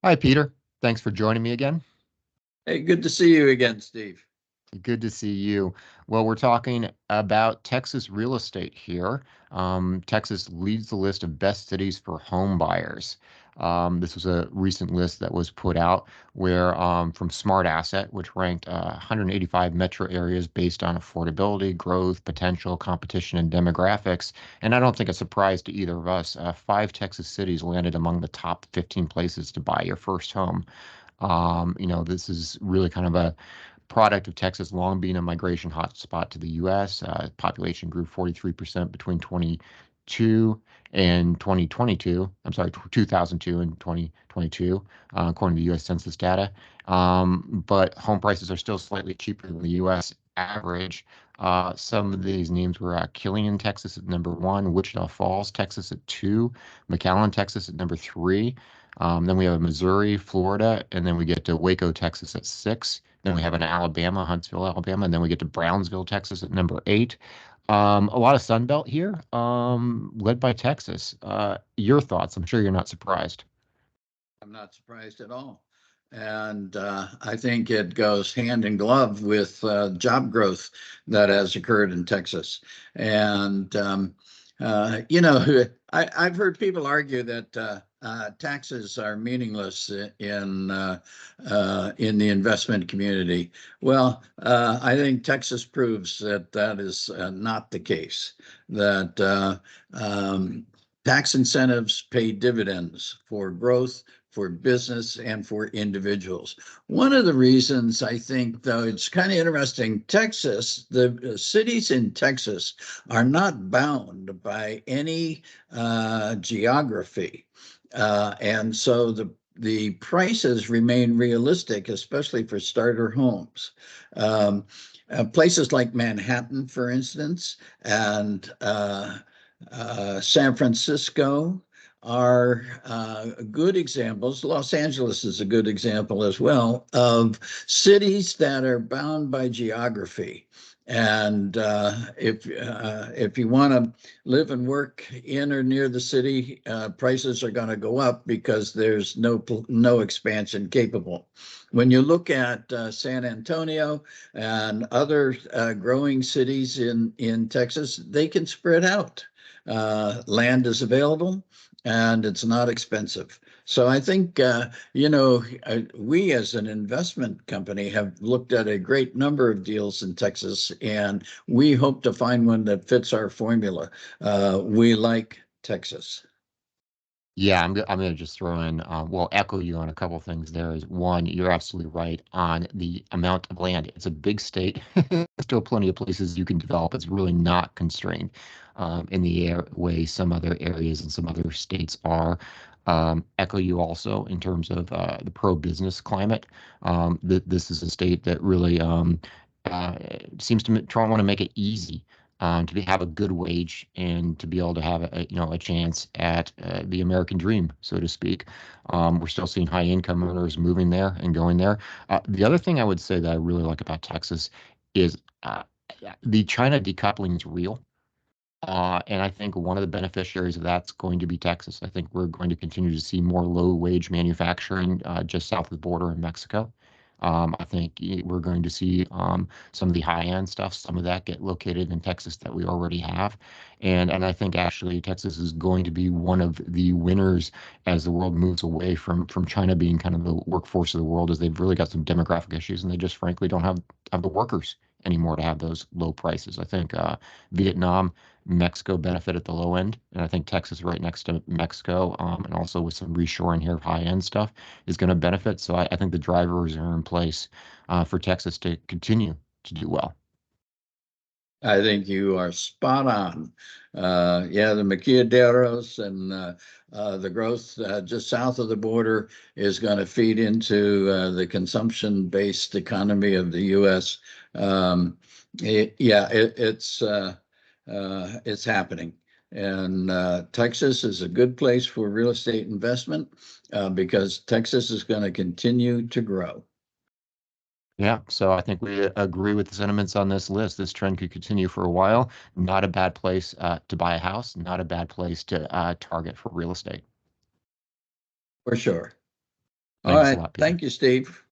Hi, Peter. Thanks for joining me again. Hey, good to see you again, Steve. Good to see you. Well, we're talking about Texas real estate here. Texas leads the list of best cities for home buyers. This was a recent list that was put out where from Smart Asset, which ranked 185 metro areas based on affordability, growth, potential, competition, and demographics. And I don't think a surprise to either of us. Five Texas cities landed among the top 15 places to buy your first home. This is really kind of a product of Texas long being a migration hotspot to the U.S. Population grew 43% between 22 and 2022. I'm sorry, 2002 and 2022, according to U.S. Census data. But home prices are still slightly cheaper than the U.S. average. Some of these names were Killeen, Texas at number one, Wichita Falls, Texas at two, McAllen, Texas at number three. Then we have Missouri, Florida, and then we get to Waco, Texas at six. Then we have an Alabama, Huntsville, Alabama, and then we get to Brownsville, Texas at number eight. A lot of Sun Belt here, led by Texas. Your thoughts? I'm sure you're not surprised. I'm not surprised at all. And I think it goes hand in glove with job growth that has occurred in Texas. And, you know, I've heard people argue that taxes are meaningless in the investment community. Well, I think Texas proves that that is not the case, that tax incentives pay dividends for growth, for business, and for individuals. One of the reasons I think, though, it's kind of interesting, Texas, the cities in Texas are not bound by any geography. And so the prices remain realistic, especially for starter homes. Places like Manhattan, for instance, and San Francisco are good examples. Los Angeles is a good example as well of cities that are bound by geography. And if you want to live and work in or near the city, prices are going to go up because there's no expansion capable. When you look at San Antonio and other growing cities in Texas, they can spread out. Land is available and it's not expensive. So I think, we as an investment company have looked at a great number of deals in Texas, and we hope to find one that fits our formula. We like Texas. Yeah, I'm going to just throw in, well, echo you on a couple things there. Is one, you're absolutely right on the amount of land. It's a big state. There's still plenty of places you can develop. It's really not constrained in the air way some other areas and some other states are. Echo you also in terms of the pro-business climate. This is a state that really uh, seems to want to make it easy have a good wage and to be able to have a chance at the American dream, so to speak. We're still seeing high income earners moving there and going there. The other thing I would say that I really like about Texas is the China decoupling is real. And I think one of the beneficiaries of that's going to be Texas. I think we're going to continue to see more low wage manufacturing just south of the border in Mexico. I think we're going to see some of the high end stuff, some of that get located in Texas that we already have. And I think actually Texas is going to be one of the winners as the world moves away from China being kind of the workforce of the world, as they've really got some demographic issues and they just frankly don't have the workers anymore to have those low prices. I think Vietnam, Mexico benefit at the low end, and I think Texas right next to Mexico, and also with some reshoring here of high end stuff is going to benefit. So I think the drivers are in place for Texas to continue to do well. I think you are spot on. Yeah, the maquiladoras and the growth just south of the border is going to feed into the consumption-based economy of the U.S. It's happening. And Texas is a good place for real estate investment because Texas is going to continue to grow. Yeah, so I think we agree with the sentiments on this list. This trend could continue for a while. Not a bad place to buy a house, not a bad place to target for real estate. For sure. All Thanks a right. lot, Peter. Thank you, Steve.